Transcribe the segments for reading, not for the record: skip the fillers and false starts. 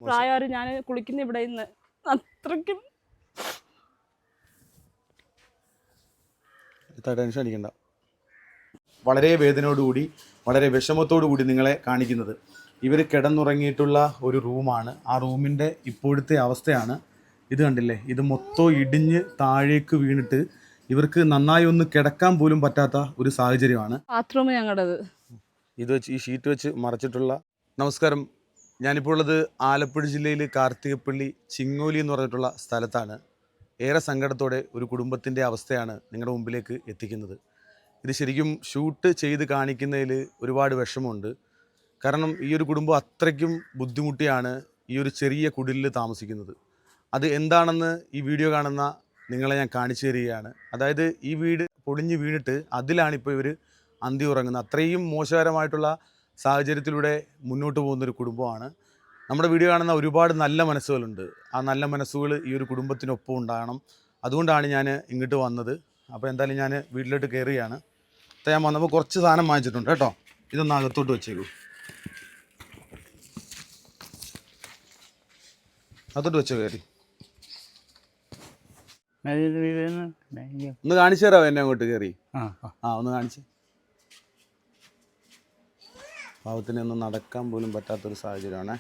പ്രായമാര് ഞാൻ കുളിക്കുന്ന ഇവിടെ ഇന്ന് അത്രയ്ക്കും ടെൻഷൻ അടിക്കണ്ട. വളരെ വേദനയോടുകൂടി വളരെ വിഷമത്തോടു കൂടി നിങ്ങളെ കാണിക്കുന്നത് ഇവർ കിടന്നുറങ്ങിയിട്ടുള്ള ഒരു റൂമാണ്. ആ റൂമിൻ്റെ ഇപ്പോഴത്തെ അവസ്ഥയാണ്. ഇത് കണ്ടില്ലേ, ഇത് മൊത്തം ഇടിഞ്ഞ് താഴേക്ക് വീണിട്ട് ഇവർക്ക് നന്നായി ഒന്ന് കിടക്കാൻ പോലും പറ്റാത്ത ഒരു സാഹചര്യമാണ്. ബാത്റൂം ഞങ്ങളുടേത് ഇത് വെച്ച് ഈ ഷീറ്റ് വെച്ച് മറച്ചിട്ടുള്ള. നമസ്കാരം, ഞാനിപ്പോൾ ഉള്ളത് ആലപ്പുഴ ജില്ലയിൽ കാർത്തികപ്പള്ളി ചിങ്ങോലി എന്ന് പറഞ്ഞിട്ടുള്ള സ്ഥലത്താണ്. ഏറെ സങ്കടത്തോടെ ഒരു കുടുംബത്തിൻ്റെ അവസ്ഥയാണ് നിങ്ങളുടെ മുമ്പിലേക്ക് എത്തിക്കുന്നത്. ഇത് ശരിക്കും ഷൂട്ട് ചെയ്ത് കാണിക്കുന്നതിൽ ഒരുപാട് വിഷമമുണ്ട്. കാരണം ഈ ഒരു കുടുംബം അത്രയ്ക്കും ബുദ്ധിമുട്ടിയാണ് ഈ ഒരു ചെറിയ കുടിലിൽ താമസിക്കുന്നത്. അത് എന്താണെന്ന് ഈ വീഡിയോ കാണുന്ന നിങ്ങളെ ഞാൻ കാണിച്ചു തരികയാണ്. അതായത് ഈ വീട് പൊളിഞ്ഞ് വീണിട്ട് അതിലാണിപ്പോൾ ഇവർ അന്തി ഉറങ്ങുന്നത്. അത്രയും മോശകരമായിട്ടുള്ള സാഹചര്യത്തിലൂടെ മുന്നോട്ട് പോകുന്നൊരു കുടുംബമാണ്. നമ്മുടെ വീഡിയോ കാണുന്ന ഒരുപാട് നല്ല മനസ്സുകളുണ്ട്. ആ നല്ല മനസ്സുകൾ ഈ ഒരു കുടുംബത്തിനൊപ്പം ഉണ്ടാകണം. അതുകൊണ്ടാണ് ഞാൻ ഇങ്ങോട്ട് വന്നത്. അപ്പോൾ എന്തായാലും ഞാൻ വീട്ടിലോട്ട് കയറുകയാണ്. അപ്പോൾ ഞാൻ വന്നപ്പോൾ കുറച്ച് സാധനം വാങ്ങിച്ചിട്ടുണ്ട് കേട്ടോ. ഇതൊന്ന് അകത്തോട്ട് വെച്ചേക്കൂ. അകത്തോട്ട് വെച്ചോ കയറി. ഒന്ന് കാണിച്ചു തരാമോ എന്നെ അങ്ങോട്ട് കയറി? ഒന്ന് കാണിച്ച്. പാവത്തിന് ഒന്നും നടക്കാൻ പോലും പറ്റാത്തൊരു സാഹചര്യമാണേ.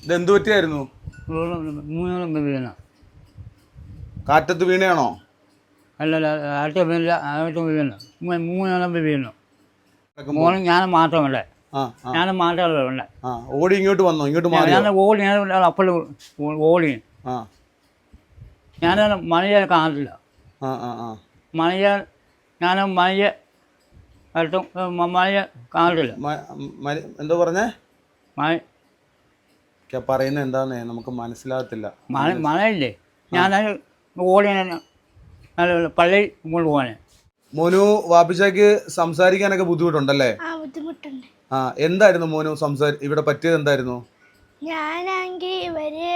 ഇതെന്ത് പറ്റിയായിരുന്നു? കാറ്റത്ത് വീണയാണോ? അല്ലല്ല, മോനും ഞാനും മാത്രമല്ലേ, ഞാനും മാത്രമല്ലേ. ഓടി ഇങ്ങോട്ട് വന്നോ? ഇങ്ങോട്ട് ഞാൻ ഓടി, ഞാൻ അപ്പോഴും ഓടി. ഞാൻ മണിയെ കാണില്ല. മണിയെ ഞാൻ മണിയെ മണിയെ കാണില്ല. എന്തോ പറഞ്ഞേ? പറയുന്നത് എന്താന്നേ നമുക്ക് മനസ്സിലാകത്തില്ല. മഴയില്ലേ, ഞാൻ ഓടി പള്ളി കൊണ്ടുപോകാൻ. മോനു വാപ്പിച്ചാക്ക് സംസാരിക്കാനൊക്കെ ബുദ്ധിമുട്ടുണ്ടല്ലേ? എന്തായിരുന്നു മോനു ഇവിടെ പറ്റിയത്? എന്തായിരുന്നു? ഞാനാണെങ്കിൽ ഇവര്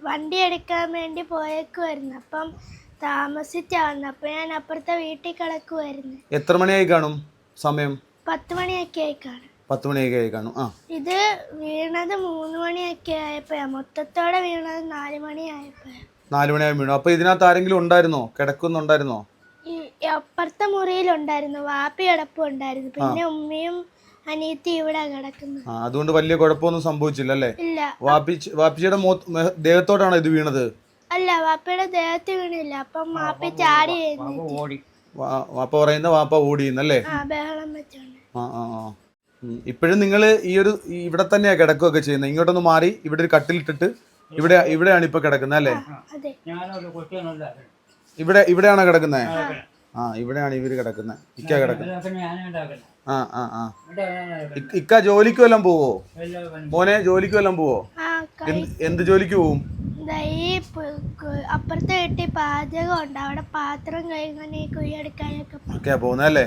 വണ്ടി എടുക്കാൻ വേണ്ടി പോയേക്കുമായിരുന്നു. അപ്പം താമസിച്ചാ വന്നു. അപ്പൊ ഞാൻ അപ്പുറത്തെ വീട്ടിൽ കിടക്കുമായിരുന്നു. എത്ര മണിയായി കാണും സമയം? 10 മണിയൊക്കെ ആയി കാണും. 10 മണിയൊക്കെ ആയി കാണും. ഇത് വീണത് 3 മണിയൊക്കെ ആയപ്പോഴാ. മൊത്തത്തോടെ വീണത് 4 മണിയായപ്പോഴാ. 4 മണിയായി വീണു. അപ്പൊ ഇതിനകത്ത് ആരെങ്കിലും ഉണ്ടായിരുന്നോ? കിടക്കുന്നുണ്ടായിരുന്നോ? അപ്പുറത്തെ മുറിയിലുണ്ടായിരുന്നു. വാപ്പി കിടപ്പും ഉണ്ടായിരുന്നു. പിന്നെ ഉമ്മയും അനിയത്തി ഇവിടെ കിടക്കുന്നു. അതുകൊണ്ട് വലിയ കുഴപ്പമൊന്നും സംഭവിച്ചില്ല അല്ലേ? ഇല്ല. വാപ്പിച്ചിയുടെ ദേഹത്തോടാണോ ഇത് വീണത്? അല്ല, വാപ്പയുടെ ദേഹത്ത് വീണില്ല. അപ്പം വാപ്പി ചാടി വാപ്പ പറയുന്ന വാപ്പ ഓടിയെന്നല്ലേ? ബഹളം വെച്ചോണ്ട്. ഇപ്പോഴും നിങ്ങൾ ഇവിടെ തന്നെയാ കിടക്കുകയൊക്കെ ചെയ്യുന്നത്? ഇങ്ങോട്ടൊന്ന് മാറി ഇവിടെ ഒരു കട്ടിലിട്ടിട്ട് ഇവിടെയാണ് ഇപ്പൊ കിടക്കുന്നത് അല്ലേ? ഇവിടെയാണോ കിടക്കുന്നത്? ഇവിടെയാണ് ഇവര് കിടക്കുന്നത്. ഇക്ക കിടക്കുന്നത്. ഇക്ക ജോലിക്ക് വല്ലതും പോവോ? മോനെ ജോലിക്ക് വല്ലതും പോവോ? എന്ത് ജോലിക്ക് പോവും? അപ്പുറത്തെ വീട്ടിൽ പാചകം ഉണ്ട്. അവിടെ പാത്രം കഴുകാനേ കുഴിയെടുക്കാനൊക്കെ പോകുന്നല്ലേ?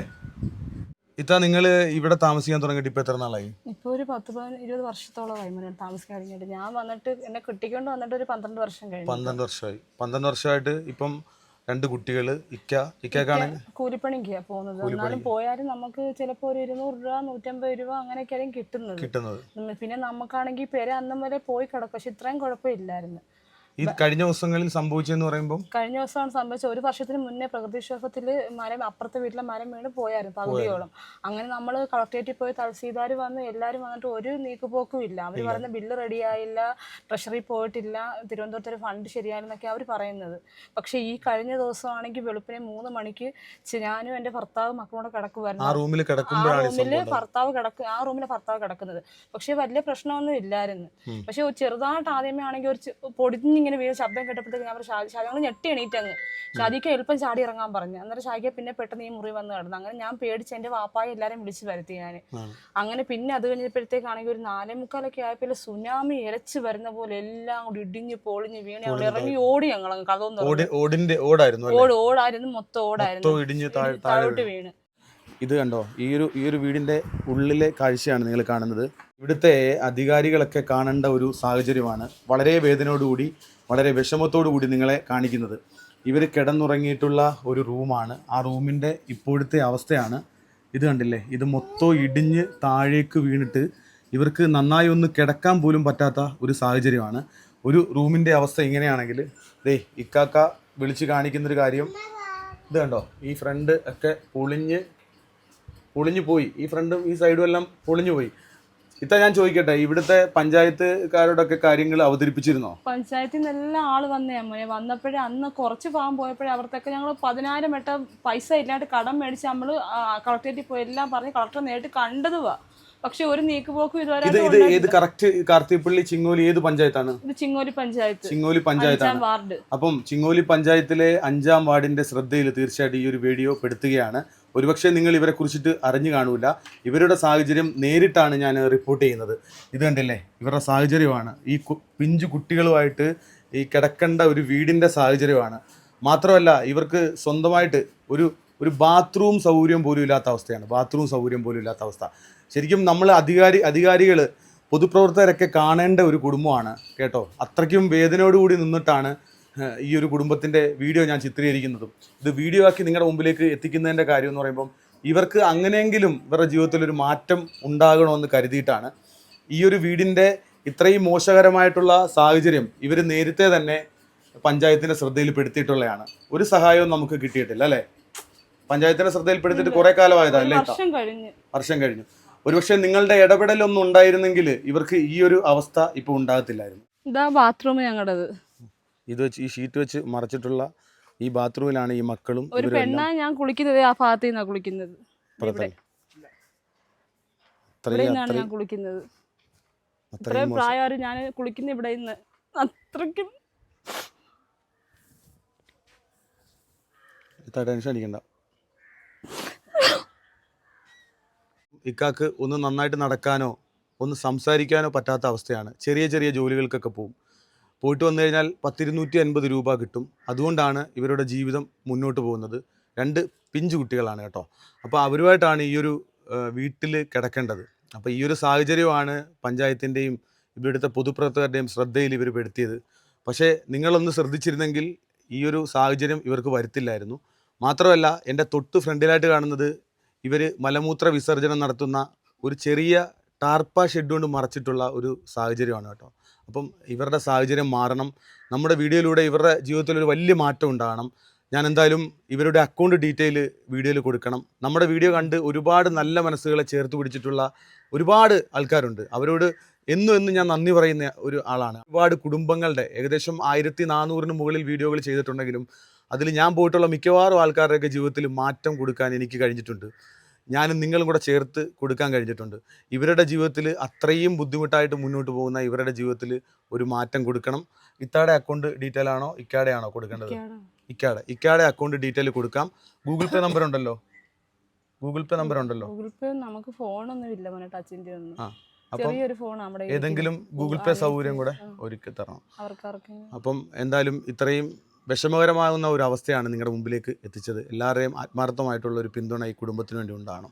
ഇത്ത നിങ്ങൾ ഇവിടെ താമസിക്കാൻ തുടങ്ങിയിട്ട് ഇപ്പൊ എത്ര നാളായി? ഇപ്പൊ ഒരു 10-20 വർഷത്തോളമായി താമസിക്കാൻ കഴിഞ്ഞിട്ട്. ഞാൻ വന്നിട്ട് എന്നെ കെട്ടിക്കൊണ്ട് വന്നിട്ട് ഒരു 12 വർഷം കഴിഞ്ഞു. 12 വർഷമായി. 12 വർഷമായിട്ട് ഇപ്പം 2 കുട്ടികൾ. ഇക്കാണെങ്കിൽ കൂലിപ്പണിക്കാ പോകുന്നത്. എന്നാലും പോയാലും നമുക്ക് ചിലപ്പോൾ ഒരു 200 രൂപ 150 രൂപ അങ്ങനെയൊക്കെയായിരിക്കും കിട്ടുന്നത്. പിന്നെ നമുക്കാണെങ്കിൽ പേര് അന്നും വരെ പോയി കിടക്കും. പക്ഷെ ഇത്രയും കുഴപ്പമില്ലായിരുന്നു. ഈ കഴിഞ്ഞ ദിവസങ്ങളിൽ സംഭവിച്ചെന്ന് പറയുമ്പോൾ കഴിഞ്ഞ ദിവസമാണ് സംഭവിച്ചത്. 1 വർഷത്തിന് മുന്നേ പ്രകൃതിക്ഷോഭത്തിൽ അപ്പുറത്തെ വീട്ടിലെ മരം വീണ് പോയായിരുന്നു പകുതിയോളം. അങ്ങനെ നമ്മൾ കളക്ടറേറ്റിൽ പോയി തഹസീൽദാർ വന്ന് എല്ലാവരും വന്നിട്ട് ഒരു നീക്കുപോക്കും ഇല്ല. അവർ പറയുന്ന ബില്ല് റെഡിയായില്ല, ട്രഷറി പോയിട്ടില്ല, തിരുവനന്തപുരത്തൊരു ഫണ്ട് ശരിയായില്ലെന്നൊക്കെ അവർ പറയുന്നത്. പക്ഷേ ഈ കഴിഞ്ഞ ദിവസമാണെങ്കിൽ വെളുപ്പിനെ 3 മണിക്ക് ഞാനും എൻ്റെ ഭർത്താവ് മക്കളോട് കിടക്കുമായിരുന്നു. ആ റൂമിലെ ഭർത്താവ് കിടക്കുന്നത്. പക്ഷെ വലിയ പ്രശ്നമൊന്നും ഇല്ലായിരുന്നു. പക്ഷെ ചെറുതായിട്ട് ആദ്യമേ ആണെങ്കിൽ ഒരു പൊടിഞ്ഞ് ഇങ്ങനെ വീട് ശബ്ദം കേട്ടപ്പോഴത്തേക്ക് ഞാൻ ഷാജിങ്ങൾ ഞെട്ടി എണീറ്റങ്ങ്. ഷാജിക്ക് എളുപ്പം ചാടി ഇറങ്ങാൻ പറഞ്ഞു. അന്നേരം ഷാജിക്ക് പിന്നെ പെട്ടെന്ന് ഈ മുറി വന്ന് കിടന്നു. അങ്ങനെ ഞാൻ പേടിച്ച് എൻ്റെ വാപ്പായെ എല്ലാവരും വിളിച്ച് വരുത്തി ഞാൻ. അങ്ങനെ പിന്നെ അത് കഴിഞ്ഞപ്പോഴത്തേക്കാണെങ്കിൽ ഒരു 4:45 ആയപ്പോൾ സുനാമി ഇരച്ച് വരുന്ന പോലെ എല്ലാം കൂടി ഇടിഞ്ഞ് പൊളിഞ്ഞ് വീണ് അവിടെ ഇറങ്ങി ഓടി. ഞങ്ങളങ്ങ് ഓടായിരുന്നു, മൊത്തം ഓടായിരുന്നു, താഴോട്ട് വീണ്. ഇത് കണ്ടോ, ഈ ഒരു വീടിൻ്റെ ഉള്ളിലെ കാഴ്ചയാണ് നിങ്ങൾ കാണുന്നത്. ഇവിടുത്തെ അധികാരികളൊക്കെ കാണേണ്ട ഒരു സാഹചര്യമാണ്. വളരെ വേദനയോടുകൂടി വളരെ വിഷമത്തോടു കൂടി നിങ്ങളെ കാണിക്കുന്നത്. ഇവർ കിടന്നുറങ്ങിയിട്ടുള്ള ഒരു റൂമാണ്. ആ റൂമിൻ്റെ ഇപ്പോഴത്തെ അവസ്ഥയാണ് ഇത്. കണ്ടില്ലേ, ഇത് മൊത്തം ഇടിഞ്ഞ് താഴേക്ക് വീണിട്ട് ഇവർക്ക് നന്നായി ഒന്ന് കിടക്കാൻ പോലും പറ്റാത്ത ഒരു സാഹചര്യമാണ്. ഒരു റൂമിൻ്റെ അവസ്ഥ ഇങ്ങനെയാണെങ്കിൽ ഇക്കാക്ക വിളിച്ച് കാണിക്കുന്നൊരു കാര്യം ഇത് കണ്ടോ, ഈ ഫ്രണ്ട് ഒക്കെ പൊളിഞ്ഞു പോയി. ഈ ഫ്രണ്ടും ഈ സൈഡും എല്ലാം പൊളിഞ്ഞു പോയി. ഞാൻ ചോദിക്കട്ടെ, ഇവിടുത്തെ പഞ്ചായത്തുകാരോടൊക്കെ കാര്യങ്ങൾ അവതരിപ്പിച്ചിരുന്നോ? പഞ്ചായത്തിൽ നിന്ന് എല്ലാ ആള് വന്നേ മോനെ. വന്നപ്പോഴേ അന്ന് കുറച്ച് ഭാഗം പോയപ്പോഴേ അവർക്കൊക്കെ ഞങ്ങൾ 10,000 വട്ടം പൈസ ഇല്ലാണ്ട് കടം മേടിച്ച് നമ്മൾ കളക്ടറേറ്റിൽ പോയി എല്ലാം പറഞ്ഞ് കളക്ടറെ നേരിട്ട് കണ്ടതുവാ. പക്ഷെ ഒരു നീക്കുപോക്കും ഇത് ഏത് കറക്റ്റ് കാർത്തികപ്പള്ളി ചിങ്ങോലി ഏത് പഞ്ചായത്താണ്? ഇത് ചിങ്ങോലി പഞ്ചായത്ത്. ചിങ്ങോലി പഞ്ചായത്താണ് വാർഡ്. അപ്പം ചിങ്ങോലി പഞ്ചായത്തിലെ 5-ാം വാർഡിന്റെ ശ്രദ്ധയിൽ തീർച്ചയായിട്ടും ഈ ഒരു വീഡിയോ പെടുത്തുകയാണ്. ഒരുപക്ഷെ നിങ്ങൾ ഇവരെ കുറിച്ചിട്ട് അറിഞ്ഞു കാണൂല. ഇവരുടെ സാഹചര്യം നേരിട്ടാണ് ഞാൻ റിപ്പോർട്ട് ചെയ്യുന്നത്. ഇത് കണ്ടില്ലേ, ഇവരുടെ സാഹചര്യമാണ്. ഈ പിഞ്ചു കുട്ടികളുമായിട്ട് ഈ കിടക്കേണ്ട ഒരു വീടിൻ്റെ സാഹചര്യമാണ്. മാത്രമല്ല ഇവർക്ക് സ്വന്തമായിട്ട് ഒരു ബാത്റൂം സൗകര്യം പോലും ഇല്ലാത്ത അവസ്ഥയാണ്. ബാത്റൂം സൗകര്യം പോലും ഇല്ലാത്ത അവസ്ഥ. ശരിക്കും നമ്മൾ അധികാരികൾ പൊതുപ്രവർത്തകരൊക്കെ കാണേണ്ട ഒരു കുടുംബമാണ് കേട്ടോ. അത്രയ്ക്കും വേദനയോടുകൂടി നിന്നിട്ടാണ് ഈ ഒരു കുടുംബത്തിൻ്റെ വീഡിയോ ഞാൻ ചിത്രീകരിക്കുന്നതും. ഇത് വീഡിയോ ആക്കി നിങ്ങളുടെ മുമ്പിലേക്ക് എത്തിക്കുന്നതിൻ്റെ കാര്യം എന്ന് പറയുമ്പം ഇവർക്ക് അങ്ങനെയെങ്കിലും ഇവരുടെ ജീവിതത്തിൽ ഒരു മാറ്റം ഉണ്ടാകണമെന്ന് കരുതിയിട്ടാണ്. ഈ ഒരു വീടിൻ്റെ ഇത്രയും മോശകരമായിട്ടുള്ള സാഹചര്യം ഇവർ നേരത്തെ തന്നെ പഞ്ചായത്തിൻ്റെ ശ്രദ്ധയിൽപ്പെടുത്തിയിട്ടുള്ളതാണ്. ഒരു സഹായവും നമുക്ക് കിട്ടിയിട്ടില്ല അല്ലേ? പഞ്ചായത്തിന്റെ ശ്രദ്ധയിൽപ്പെടുത്തിയിട്ട് കുറെ കാലമായതല്ലേ? വർഷം കഴിഞ്ഞു. ഒരുപക്ഷെ നിങ്ങളുടെ ഇടപെടലൊന്നും ഉണ്ടായിരുന്നെങ്കിൽ ഇവർക്ക് ഈ ഒരു അവസ്ഥ ഇപ്പൊ ഉണ്ടാകത്തില്ലായിരുന്നു. ഇതാ ബാത്റൂം ഞങ്ങളുടേത്. ഇത് വെച്ച് ഈ ഷീറ്റ് വെച്ച് മറച്ചിട്ടുള്ള ഈ ബാത്റൂമിലാണ് ഈ മക്കളും ഒരു പെണ്ണാ ഞാൻ കുളിക്കുന്നത്. ആ ഭാഗത്ത് നിന്നാണ് കുളിക്കുന്നത്. ഞാൻ കുളിക്കുന്നത് അത്രയും പ്രായം ഞാൻ കുളിക്കുന്ന ഇവിടെ നിന്ന്. അത്രയ്ക്കും ടെൻഷൻ അടിക്കണ്ട. ഇക്കാക്ക് ഒന്ന് നന്നായിട്ട് നടക്കാനോ ഒന്ന് സംസാരിക്കാനോ പറ്റാത്ത അവസ്ഥയാണ്. ചെറിയ ചെറിയ ജോലികൾക്കൊക്കെ പോയിട്ട് വന്നു കഴിഞ്ഞാൽ 10,250 രൂപ കിട്ടും. അതുകൊണ്ടാണ് ഇവരുടെ ജീവിതം മുന്നോട്ട് പോകുന്നത്. 2 പിഞ്ചു കുട്ടികളാണ് കേട്ടോ. അപ്പോൾ അവരുമായിട്ടാണ് ഈ ഒരു വീട്ടിൽ കിടക്കേണ്ടത്. അപ്പോൾ ഈ ഒരു സാഹചര്യമാണ് പഞ്ചായത്തിൻ്റെയും ഇവിടുത്തെ പൊതുപ്രവർത്തകരുടെയും ശ്രദ്ധയിൽ ഇവർ പെടുത്തിയത്. പക്ഷേ നിങ്ങളൊന്ന് ശ്രദ്ധിച്ചിരുന്നെങ്കിൽ ഈ ഒരു സാഹചര്യം ഇവർക്ക് വരുത്തില്ലായിരുന്നു. മാത്രമല്ല എൻ്റെ തൊട്ട് ഫ്രണ്ടിലായിട്ട് കാണുന്നത് ഇവർ മലമൂത്ര വിസർജനം നടത്തുന്ന ഒരു ചെറിയ ടാർപ്പ ഷെഡ് കൊണ്ട് മറച്ചിട്ടുള്ള ഒരു സാഹചര്യമാണ് കേട്ടോ. അപ്പം ഇവരുടെ സാഹചര്യം മാറണം. നമ്മുടെ വീഡിയോയിലൂടെ ഇവരുടെ ജീവിതത്തിൽ ഒരു വലിയ മാറ്റം ഉണ്ടാകണം. ഞാൻ എന്തായാലും ഇവരുടെ അക്കൗണ്ട് ഡീറ്റെയിൽ വീഡിയോയിൽ കൊടുക്കണം. നമ്മുടെ വീഡിയോ കണ്ട് ഒരുപാട് നല്ല മനസ്സുകളെ ചേർത്ത് പിടിച്ചിട്ടുള്ള ഒരുപാട് ആൾക്കാരുണ്ട്. അവരോട് എന്നും ഞാൻ നന്ദി പറയുന്ന ഒരു ആളാണ്. ഒരുപാട് കുടുംബങ്ങളുടെ ഏകദേശം 1400-ന് മുകളിൽ വീഡിയോകൾ ചെയ്തിട്ടുണ്ടെങ്കിലും അതിൽ ഞാൻ പോയിട്ടുള്ള മിക്കവാറും ആൾക്കാരുടെയൊക്കെ ജീവിതത്തിൽ മാറ്റം കൊടുക്കാൻ എനിക്ക് കഴിഞ്ഞിട്ടുണ്ട്. ഞാനും നിങ്ങളും കൂടെ ചേർത്ത് കൊടുക്കാൻ കഴിഞ്ഞിട്ടുണ്ട്. ഇവരുടെ ജീവിതത്തിൽ അത്രയും ബുദ്ധിമുട്ടായിട്ട് മുന്നോട്ട് പോകുന്ന ഇവരുടെ ജീവിതത്തിൽ ഒരു മാറ്റം കൊടുക്കണം. ഇത്താടെ അക്കൗണ്ട് ഡീറ്റെയിൽ ആണോ ഇക്കാടെ ആണോ കൊടുക്കേണ്ടത്? ഇക്കാടെ അക്കൗണ്ട് ഡീറ്റെയിൽ കൊടുക്കാം. ഗൂഗിൾ പേ നമ്പർ ഉണ്ടല്ലോ? ഗൂഗിൾ പേ നമുക്ക് ഫോണൊന്നും ഇല്ല മോനെ, ടച്ചിന്റെ ഒന്നും. അപ്പം ഏതെങ്കിലും ഗൂഗിൾ പേ സൗകര്യം കൂടെ ഒരുക്കി തരണം. അപ്പം എന്തായാലും ഇത്രയും വിഷമകരമാകുന്ന ഒരു അവസ്ഥയാണ് നിങ്ങളുടെ മുമ്പിലേക്ക് എത്തിച്ചത്. എല്ലാവരുടെയും ആത്മാർത്ഥമായിട്ടുള്ള ഒരു പിന്തുണ ഈ കുടുംബത്തിന് വേണ്ടി ഉണ്ടാകണം.